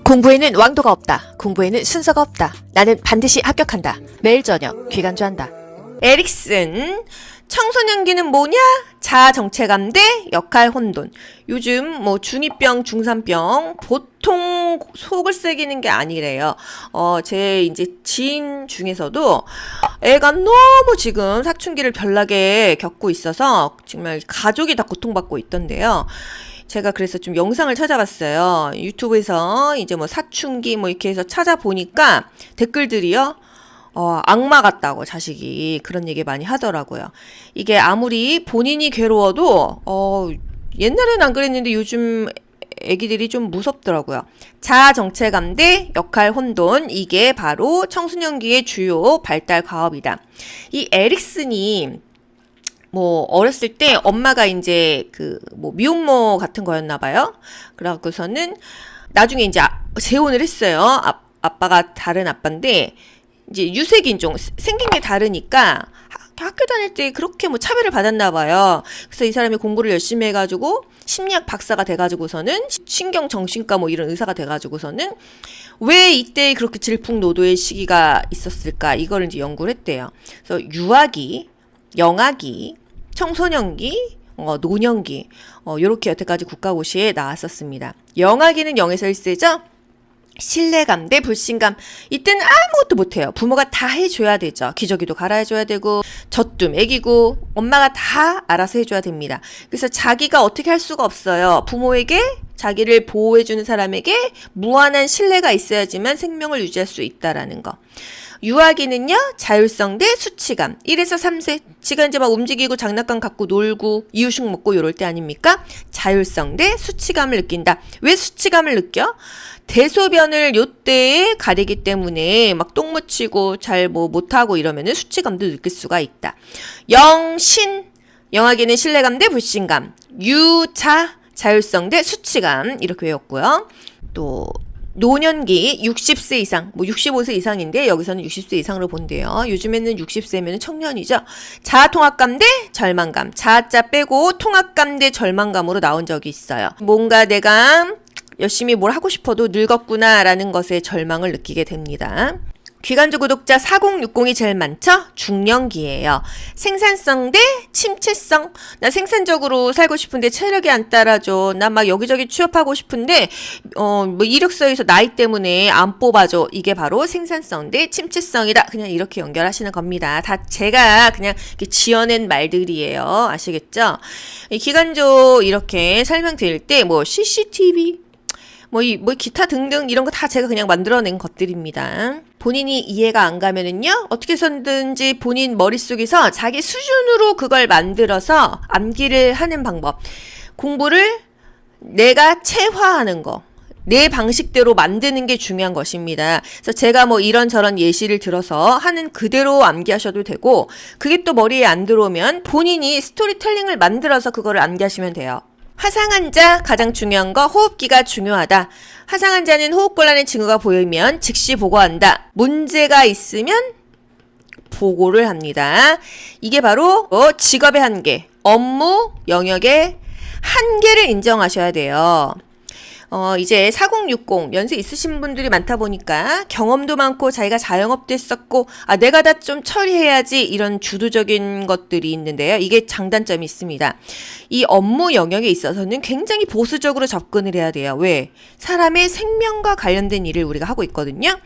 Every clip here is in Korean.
공부에는 왕도가 없다. 공부에는 순서가 없다. 나는 반드시 합격한다. 매일 저녁 귀간주한다. 에릭슨, 청소년기는 뭐냐? 자아정체감 대 역할 혼돈. 요즘 뭐 중2병, 중3병 보통 속을 새기는 게 아니래요. 제 이제 지인 중에서도 애가 너무 지금 사춘기를 별나게 겪고 있어서 정말 가족이 다 고통받고 있던데요. 제가 그래서 좀 영상을 찾아봤어요. 유튜브에서 이제 뭐 사춘기 뭐 이렇게 해서 찾아보니까 댓글들이요. 악마 같다고 자식이 그런 얘기 많이 하더라고요. 이게 아무리 본인이 괴로워도 옛날엔 안 그랬는데 요즘 애기들이 좀 무섭더라고요. 자아정체감 대 역할 혼돈, 이게 바로 청소년기의 주요 발달 과업이다. 이 에릭슨이 뭐 어렸을 때 엄마가 이제 그 뭐 미혼모 같은 거였나 봐요. 그래갖고서는 나중에 이제 재혼을 했어요. 아빠가 다른 아빠인데 이제 유색인종, 생긴 게 다르니까 학교 다닐 때 그렇게 뭐 차별을 받았나 봐요. 그래서 이 사람이 공부를 열심히 해가지고 심리학 박사가 돼가지고서는 신경정신과 뭐 이런 의사가 돼가지고서는 왜 이때 그렇게 질풍노도의 시기가 있었을까, 이걸 이제 연구를 했대요. 그래서 유아기, 영아기, 청소년기, 노년기, 요렇게 여태까지 국가고시에 나왔었습니다. 영아기는 0에서 1세죠? 신뢰감 대 불신감. 이때는 아무것도 못해요. 부모가 다 해줘야 되죠. 기저귀도 갈아줘야 되고, 젖도 먹이고, 엄마가 다 알아서 해줘야 됩니다. 그래서 자기가 어떻게 할 수가 없어요. 부모에게, 자기를 보호해주는 사람에게 무한한 신뢰가 있어야지만 생명을 유지할 수 있다라는 거. 유아기는요, 자율성 대 수치감. 1에서 3세. 지가 이제 막 움직이고 장난감 갖고 놀고 이유식 먹고 요럴 때 아닙니까? 자율성 대 수치감을 느낀다. 왜 수치감을 느껴? 대소변을 요때에 가리기 때문에 막 똥 묻히고 잘 뭐 못하고 이러면은 수치감도 느낄 수가 있다. 영신, 영아기는 신뢰감 대 불신감. 유자, 자율성 대 수치감. 이렇게 외웠고요. 또 노년기 60세 이상, 뭐 65세 이상인데 여기서는 60세 이상으로 본대요. 요즘에는 60세면 청년이죠. 자아통합감 대 절망감. 자아자 빼고 통합감 대 절망감으로 나온 적이 있어요. 뭔가 내가 열심히 뭘 하고 싶어도 늙었구나라는 것에 절망을 느끼게 됩니다. 귀간주 구독자 4060이 제일 많죠? 중년기예요. 생산성 대 침체성. 나 생산적으로 살고 싶은데 체력이 안 따라줘. 나 막 여기저기 취업하고 싶은데 뭐 이력서에서 나이 때문에 안 뽑아줘. 이게 바로 생산성 대 침체성이다. 그냥 이렇게 연결하시는 겁니다. 다 제가 그냥 이렇게 지어낸 말들이에요. 아시겠죠? 이 귀간주 이렇게 설명드릴 때 뭐 CCTV 뭐 기타 등등 이런 거 다 제가 그냥 만들어낸 것들입니다. 본인이 이해가 안 가면은요, 어떻게 해서든지 본인 머릿속에서 자기 수준으로 그걸 만들어서 암기를 하는 방법. 공부를 내가 체화하는 거. 내 방식대로 만드는 게 중요한 것입니다. 그래서 제가 뭐 이런저런 예시를 들어서 하는 그대로 암기하셔도 되고, 그게 또 머리에 안 들어오면 본인이 스토리텔링을 만들어서 그거를 암기하시면 돼요. 화상환자 가장 중요한 거 호흡기가 중요하다. 화상환자는 호흡곤란의 징후가 보이면 즉시 보고한다. 문제가 있으면 보고를 합니다. 이게 바로 직업의 한계, 업무 영역의 한계를 인정하셔야 돼요. 이제 4060 연세 있으신 분들이 많다 보니까 경험도 많고 자기가 자영업도 했었고 내가 다 좀 처리해야지 이런 주도적인 것들이 있는데요. 이게 장단점이 있습니다. 이 업무 영역에 있어서는 굉장히 보수적으로 접근을 해야 돼요. 왜? 사람의 생명과 관련된 일을 우리가 하고 있거든요.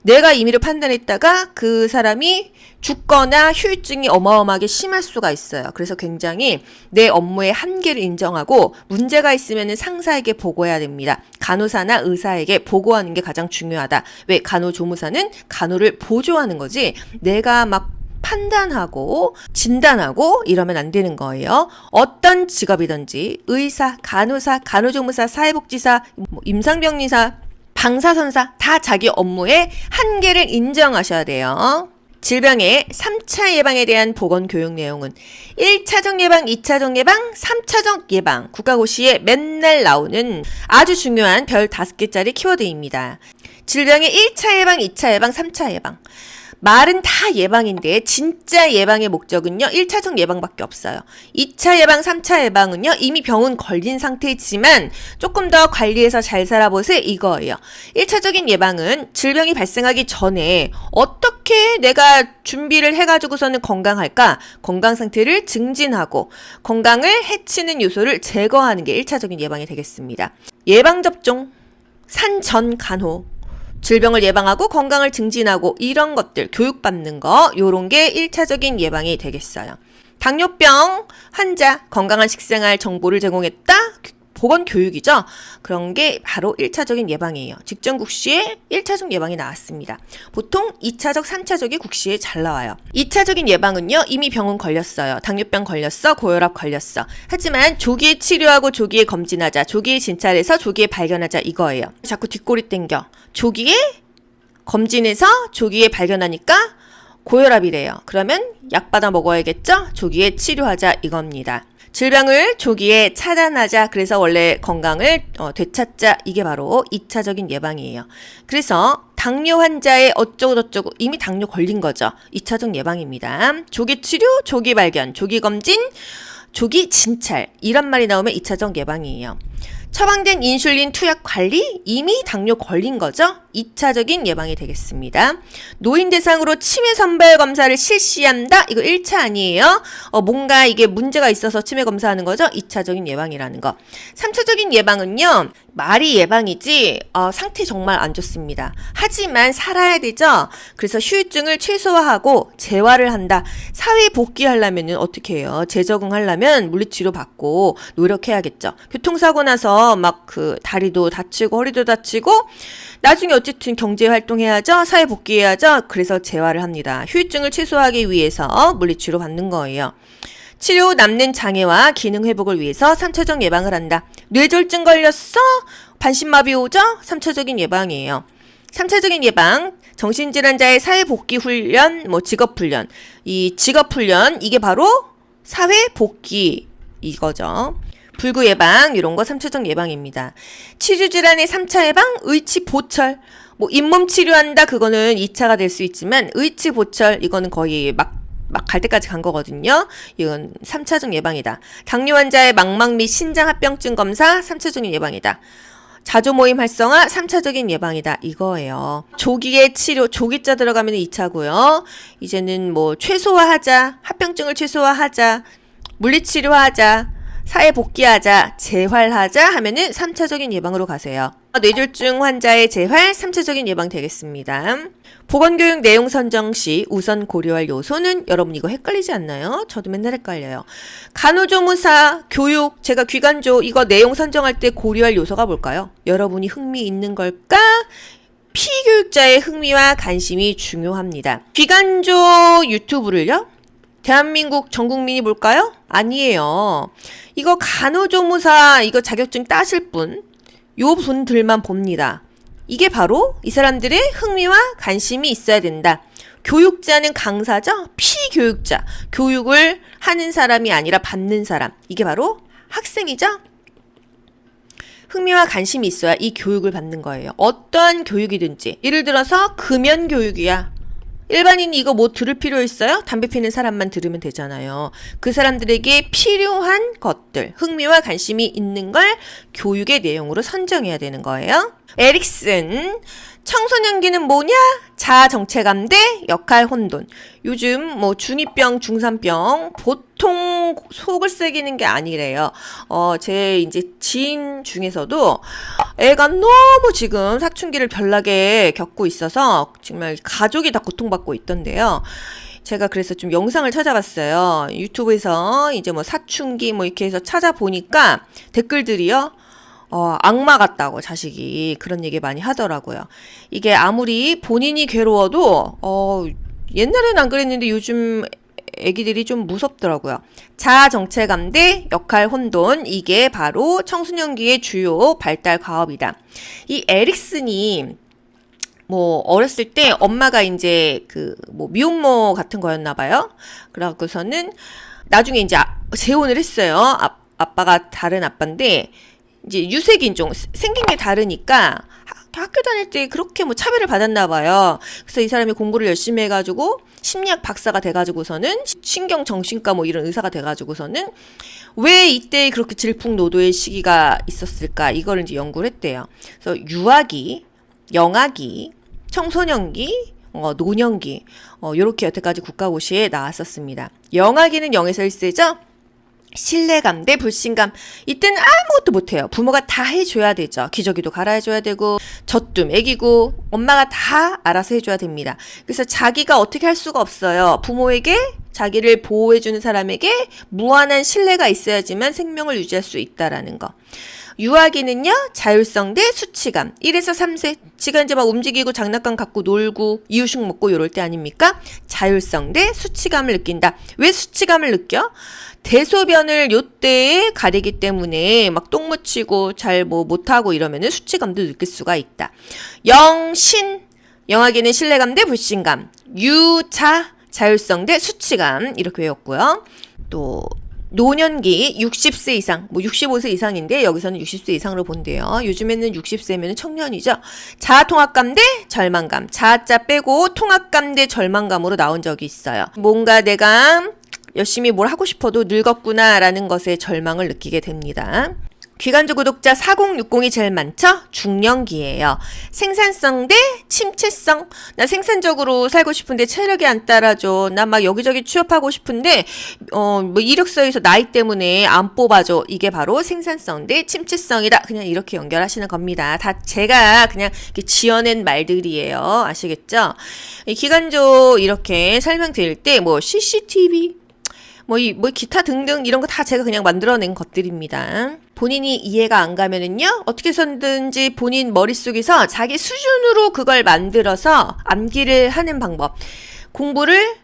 내가 임의로 판단했다가 그 사람이 죽거나 후유증이 어마어마하게 심할 수가 있어요. 그래서 굉장히 내 업무의 한계를 인정하고 문제가 있으면 상사에게 보고해야 됩니다. 간호사나 의사에게 보고하는 게 가장 중요하다. 왜? 간호조무사는 간호를 보조하는 거지 내가 막 판단하고 진단하고 이러면 안 되는 거예요. 어떤 직업이든지 의사, 간호사, 간호조무사, 사회복지사, 임상병리사, 방사선사 다 자기 업무의 한계를 인정하셔야 돼요. 질병의 3차 예방에 대한 보건교육 내용은 1차적 예방, 2차적 예방, 3차적 예방. 국가고시에 맨날 나오는 아주 중요한 별 5개짜리 키워드입니다. 질병의 1차 예방, 2차 예방, 3차 예방. 말은 다 예방인데 진짜 예방의 목적은요. 1차적 예방밖에 없어요. 2차 예방, 3차 예방은요. 이미 병은 걸린 상태지만 조금 더 관리해서 잘 살아보세요. 이거예요. 1차적인 예방은 질병이 발생하기 전에 어떻게 내가 준비를 해가지고서는 건강할까? 건강 상태를 증진하고 건강을 해치는 요소를 제거하는 게 1차적인 예방이 되겠습니다. 예방접종, 산전 간호, 질병을 예방하고 건강을 증진하고 이런 것들 교육받는 거 요런 게 1차적인 예방이 되겠어요. 당뇨병 환자 건강한 식생활 정보를 제공했다. 보건교육이죠. 그런 게 바로 1차적인 예방이에요. 직전 국시에 1차적 예방이 나왔습니다. 보통 2차적, 3차적이 국시에 잘 나와요. 2차적인 예방은요. 이미 병은 걸렸어요. 당뇨병 걸렸어. 고혈압 걸렸어. 하지만 조기에 치료하고 조기에 검진하자. 조기에 진찰해서 조기에 발견하자 이거예요. 자꾸 뒷골이 땡겨. 조기에 검진해서 조기에 발견하니까 고혈압이래요. 그러면 약 받아 먹어야겠죠? 조기에 치료하자 이겁니다. 질병을 조기에 차단하자. 그래서 원래 건강을 되찾자. 이게 바로 2차적인 예방이에요. 그래서 당뇨 환자의 어쩌고저쩌고 이미 당뇨 걸린 거죠. 2차적 예방입니다. 조기 치료, 조기 발견, 조기 검진, 조기 진찰 이런 말이 나오면 2차적 예방이에요. 처방된 인슐린 투약 관리 이미 당뇨 걸린 거죠. 2차적인 예방이 되겠습니다. 노인 대상으로 치매 선별 검사를 실시한다. 이거 1차 아니에요. 뭔가 이게 문제가 있어서 치매 검사하는 거죠. 2차적인 예방이라는 거. 3차적인 예방은요. 말이 예방이지 상태 정말 안 좋습니다. 하지만 살아야 되죠. 그래서 후유증을 최소화하고 재활을 한다. 사회 복귀하려면 어떻게 해요? 재적응하려면 물리치료 받고 노력해야겠죠. 교통사고 나서 막 다리도 다치고 허리도 다치고 나중에 어쨌든 경제활동해야죠. 사회 복귀해야죠. 그래서 재활을 합니다. 후유증을 최소화하기 위해서 물리치료 받는 거예요. 치료 남는 장애와 기능 회복을 위해서 3차적 예방을 한다. 뇌졸중 걸렸어? 반신마비 오죠? 3차적인 예방이에요. 3차적인 예방, 정신질환자의 사회복귀 훈련, 직업훈련. 이 직업훈련, 이게 바로 사회복귀 이거죠. 불구 예방, 이런 거 3차적 예방입니다. 치주질환의 3차 예방, 의치보철. 잇몸 치료한다, 그거는 2차가 될 수 있지만, 의치보철, 이거는 거의 막 갈 때까지 간 거거든요. 이건 3차적 예방이다. 당뇨 환자의 망막 및 신장합병증 검사 3차적인 예방이다. 자조모임 활성화 3차적인 예방이다. 이거예요. 조기의 치료, 조기자 들어가면 2차고요. 이제는 최소화하자, 합병증을 최소화하자, 물리치료하자, 사회 복귀하자, 재활하자 하면은 3차적인 예방으로 가세요. 뇌졸중 환자의 재활 3차적인 예방 되겠습니다. 보건교육 내용 선정 시 우선 고려할 요소는 여러분 이거 헷갈리지 않나요? 저도 맨날 헷갈려요. 간호조무사, 교육, 제가 귀간조 이거 내용 선정할 때 고려할 요소가 뭘까요? 여러분이 흥미 있는 걸까? 피교육자의 흥미와 관심이 중요합니다. 귀간조 유튜브를요? 대한민국 전 국민이 볼까요? 아니에요. 이거 간호조무사 이거 자격증 따실 분, 요 분들만 봅니다. 이게 바로 이 사람들의 흥미와 관심이 있어야 된다. 교육자는 강사죠? 피교육자. 교육을 하는 사람이 아니라 받는 사람. 이게 바로 학생이죠? 흥미와 관심이 있어야 이 교육을 받는 거예요. 어떠한 교육이든지. 예를 들어서 금연교육이야. 일반인이 이거 들을 필요 있어요? 담배 피는 사람만 들으면 되잖아요. 그 사람들에게 필요한 것들, 흥미와 관심이 있는 걸 교육의 내용으로 선정해야 되는 거예요. 에릭슨, 청소년기는 뭐냐? 자아정체감 대 역할 혼돈. 요즘 중2병, 중3병 보통 속을 새기는 게 아니래요. 제 이제 지인 중에서도 애가 너무 지금 사춘기를 별나게 겪고 있어서 정말 가족이 다 고통받고 있던데요. 제가 그래서 좀 영상을 찾아봤어요. 유튜브에서 이제 사춘기 이렇게 해서 찾아보니까 댓글들이요. 악마 같다고 자식이 그런 얘기 많이 하더라고요. 이게 아무리 본인이 괴로워도 옛날엔 안 그랬는데 요즘 애기들이 좀 무섭더라고요. 자아정체감 대 역할 혼돈, 이게 바로 청소년기의 주요 발달 과업이다. 이 에릭슨이 어렸을 때 엄마가 이제 미혼모 같은 거였나 봐요. 그래갖고서는 나중에 이제 재혼을 했어요. 아빠가 다른 아빠인데 이제 유색인종 생긴 게 다르니까 학교 다닐 때 그렇게 뭐 차별을 받았나 봐요. 그래서 이 사람이 공부를 열심히 해가지고 심리학 박사가 돼가지고서는 신경정신과 뭐 이런 의사가 돼가지고서는 왜 이때 그렇게 질풍노도의 시기가 있었을까, 이걸 이제 연구를 했대요. 그래서 유아기, 영아기, 청소년기, 노년기, 요렇게 여태까지 국가고시에 나왔었습니다. 영아기는 0에서 1세죠? 신뢰감 대 불신감. 이때는 아무것도 못해요. 부모가 다 해줘야 되죠. 기저귀도 갈아줘야 되고, 젖도 먹이고, 엄마가 다 알아서 해줘야 됩니다. 그래서 자기가 어떻게 할 수가 없어요. 부모에게, 자기를 보호해주는 사람에게 무한한 신뢰가 있어야지만 생명을 유지할 수 있다라는 거. 유아기는요, 자율성 대 수치감. 1에서 3세. 지가 이제 막 움직이고 장난감 갖고 놀고 이유식 먹고 요럴 때 아닙니까? 자율성 대 수치감을 느낀다. 왜 수치감을 느껴? 대소변을 요때에 가리기 때문에 막 똥 묻히고 잘 뭐 못하고 이러면은 수치감도 느낄 수가 있다. 영신. 영아기는 신뢰감 대 불신감. 유자. 자율성 대 수치감. 이렇게 외웠고요. 또 노년기 60세 이상, 뭐 65세 이상인데 여기서는 60세 이상으로 본대요. 요즘에는 60세면 청년이죠. 자아통합감 대 절망감. 자아자 빼고 통합감 대 절망감으로 나온 적이 있어요. 뭔가 내가 열심히 뭘 하고 싶어도 늙었구나라는 것에 절망을 느끼게 됩니다. 귀간조 구독자 4060이 제일 많죠? 중년기예요. 생산성 대 침체성. 나 생산적으로 살고 싶은데 체력이 안 따라줘. 나 막 여기저기 취업하고 싶은데 뭐 이력서에서 나이 때문에 안 뽑아줘. 이게 바로 생산성 대 침체성이다. 그냥 이렇게 연결하시는 겁니다. 다 제가 그냥 이렇게 지어낸 말들이에요. 아시겠죠? 이 기간조 이렇게 설명드릴 때 뭐 CCTV 뭐 기타 등등 이런 거 다 제가 그냥 만들어낸 것들입니다. 본인이 이해가 안 가면은요, 어떻게 해서든지 본인 머릿속에서 자기 수준으로 그걸 만들어서 암기를 하는 방법. 공부를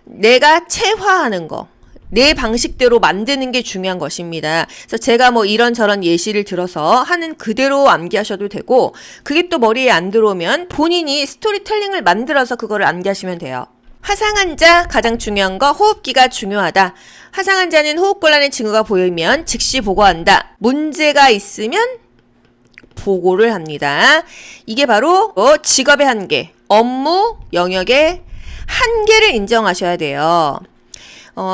내가 체화하는 거. 내 방식대로 만드는 게 중요한 것입니다. 그래서 제가 뭐 이런저런 예시를 들어서 하는 그대로 암기하셔도 되고, 그게 또 머리에 안 들어오면 본인이 스토리텔링을 만들어서 그거를 암기하시면 돼요. 화상환자 가장 중요한 거 호흡기가 중요하다. 화상환자는 호흡곤란의 징후가 보이면 즉시 보고한다. 문제가 있으면 보고를 합니다. 이게 바로 직업의 한계, 업무 영역의 한계를 인정하셔야 돼요.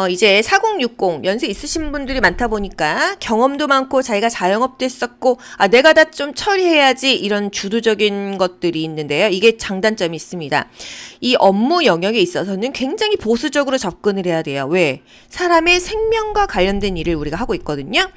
이제 4060 연세 있으신 분들이 많다 보니까 경험도 많고 자기가 자영업도 했었고 내가 다 좀 처리해야지 이런 주도적인 것들이 있는데요. 이게 장단점이 있습니다. 이 업무 영역에 있어서는 굉장히 보수적으로 접근을 해야 돼요. 왜? 사람의 생명과 관련된 일을 우리가 하고 있거든요.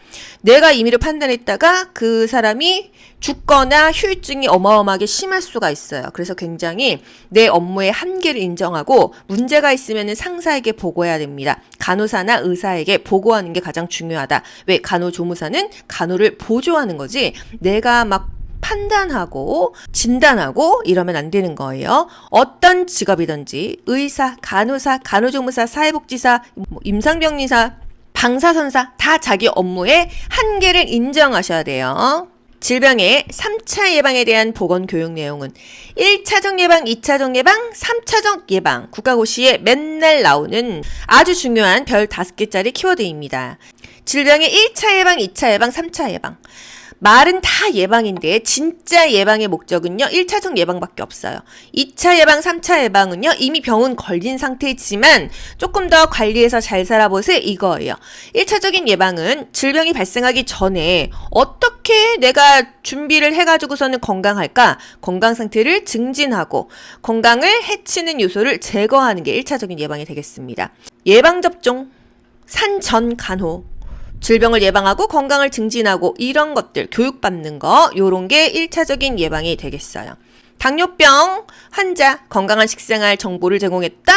내가 임의로 판단했다가 그 사람이 죽거나 후유증이 어마어마하게 심할 수가 있어요. 그래서 굉장히 내 업무의 한계를 인정하고 문제가 있으면 상사에게 보고해야 됩니다. 간호사나 의사에게 보고하는 게 가장 중요하다. 왜? 간호조무사는 간호를 보조하는 거지 내가 막 판단하고 진단하고 이러면 안 되는 거예요. 어떤 직업이든지 의사, 간호사, 간호조무사, 사회복지사, 임상병리사, 방사선사 다 자기 업무의 한계를 인정하셔야 돼요. 질병의 3차 예방에 대한 보건교육 내용은 1차적 예방, 2차적 예방, 3차적 예방. 국가고시에 맨날 나오는 아주 중요한 별 5개짜리 키워드입니다. 질병의 1차 예방, 2차 예방, 3차 예방. 말은 다 예방인데 진짜 예방의 목적은요 1차적 예방밖에 없어요. 2차 예방, 3차 예방은요 이미 병은 걸린 상태지만 조금 더 관리해서 잘 살아보세요 이거예요. 1차적인 예방은 질병이 발생하기 전에 어떻게 내가 준비를 해가지고서는 건강할까, 건강 상태를 증진하고 건강을 해치는 요소를 제거하는 게 1차적인 예방이 되겠습니다. 예방접종, 산전 간호, 질병을 예방하고 건강을 증진하고 이런 것들 교육받는 거 요런 게 1차적인 예방이 되겠어요. 당뇨병 환자 건강한 식생활 정보를 제공했다.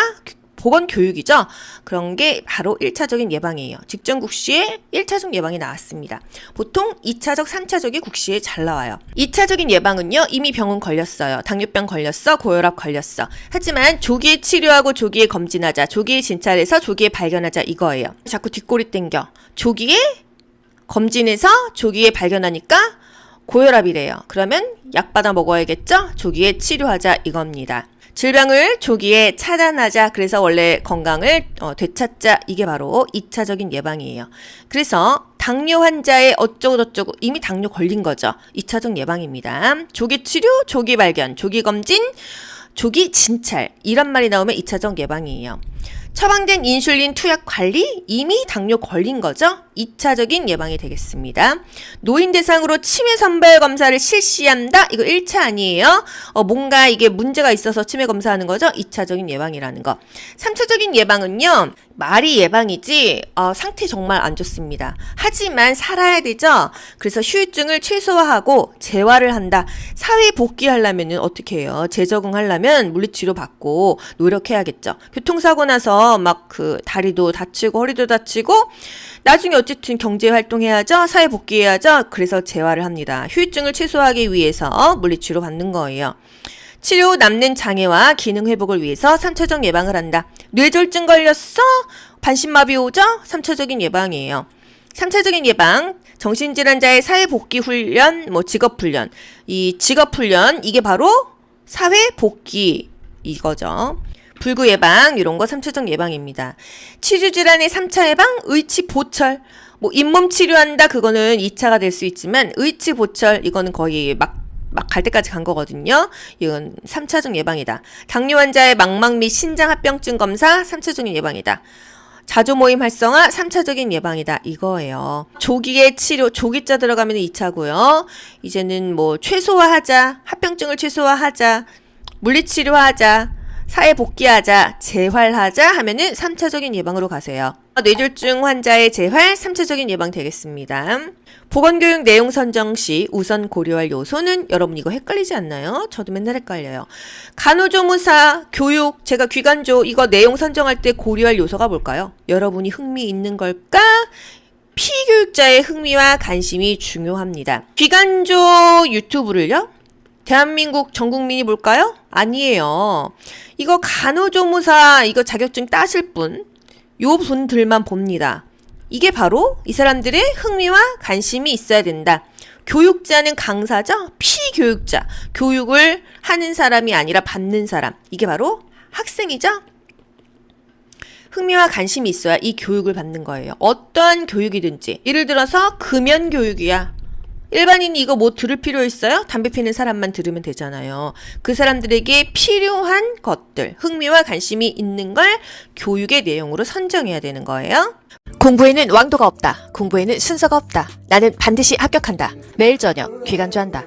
보건교육이죠. 그런 게 바로 1차적인 예방이에요. 직전 국시에 1차적 예방이 나왔습니다. 보통 2차적, 3차적이 국시에 잘 나와요. 2차적인 예방은요. 이미 병은 걸렸어요. 당뇨병 걸렸어. 고혈압 걸렸어. 하지만 조기에 치료하고 조기에 검진하자. 조기에 진찰해서 조기에 발견하자 이거예요. 자꾸 뒷골이 땡겨. 조기에 검진해서 조기에 발견하니까 고혈압이래요. 그러면 약 받아 먹어야겠죠? 조기에 치료하자 이겁니다. 질병을 조기에 차단하자. 그래서 원래 건강을 되찾자. 이게 바로 2차적인 예방이에요. 그래서 당뇨 환자의 어쩌고저쩌고 이미 당뇨 걸린 거죠. 2차적 예방입니다. 조기 치료, 조기 발견, 조기 검진, 조기 진찰 이런 말이 나오면 2차적 예방이에요. 처방된 인슐린 투약 관리 이미 당뇨 걸린 거죠. 2차적인 예방이 되겠습니다. 노인 대상으로 치매 선별 검사를 실시한다. 이거 1차 아니에요. 뭔가 이게 문제가 있어서 치매 검사하는 거죠. 2차적인 예방이라는 거. 3차적인 예방은요. 말이 예방이지 상태 정말 안 좋습니다. 하지만 살아야 되죠. 그래서 후유증을 최소화하고 재활을 한다. 사회 복귀하려면 어떻게 해요? 재적응하려면 물리치료 받고 노력해야겠죠. 교통사고 나서 막 다리도 다치고 허리도 다치고 나중에 어쨌든 경제활동해야죠. 사회 복귀해야죠. 그래서 재활을 합니다. 후유증을 최소화하기 위해서 물리치료 받는 거예요. 치료 후 남는 장애와 기능 회복을 위해서 3차적 예방을 한다. 뇌졸중 걸렸어? 반신마비 오죠? 3차적인 예방이에요. 3차적인 예방, 정신질환자의 사회복귀 훈련, 직업훈련. 이 직업훈련, 이게 바로 사회복귀 이거죠. 불구 예방, 이런 거 3차적 예방입니다. 치주질환의 3차 예방, 의치보철. 잇몸 치료한다, 그거는 2차가 될 수 있지만, 의치보철, 이거는 거의 막 갈 때까지 간 거거든요. 이건 3차적 예방이다. 당뇨 환자의 망막 및 신장합병증 검사 3차적인 예방이다. 자조 모임 활성화 3차적인 예방이다. 이거예요. 조기의 치료, 조기자 들어가면 2차고요. 이제는 최소화하자, 합병증을 최소화하자, 물리치료하자, 사회 복귀하자, 재활하자 하면은 3차적인 예방으로 가세요. 뇌졸중 환자의 재활 3차적인 예방 되겠습니다. 보건교육 내용 선정 시 우선 고려할 요소는 여러분 이거 헷갈리지 않나요? 저도 맨날 헷갈려요. 간호조무사, 교육, 제가 귀간조 이거 내용 선정할 때 고려할 요소가 뭘까요? 여러분이 흥미 있는 걸까? 피교육자의 흥미와 관심이 중요합니다. 귀간조 유튜브를요? 대한민국 전 국민이 볼까요? 아니에요. 이거 간호조무사 이거 자격증 따실 분, 요 분들만 봅니다. 이게 바로 이 사람들의 흥미와 관심이 있어야 된다. 교육자는 강사죠? 피교육자. 교육을 하는 사람이 아니라 받는 사람. 이게 바로 학생이죠? 흥미와 관심이 있어야 이 교육을 받는 거예요. 어떠한 교육이든지. 예를 들어서 금연교육이야. 일반인이 이거 들을 필요 있어요? 담배 피는 사람만 들으면 되잖아요. 그 사람들에게 필요한 것들, 흥미와 관심이 있는 걸 교육의 내용으로 선정해야 되는 거예요. 공부에는 왕도가 없다. 공부에는 순서가 없다. 나는 반드시 합격한다. 매일 저녁 귀간조한다.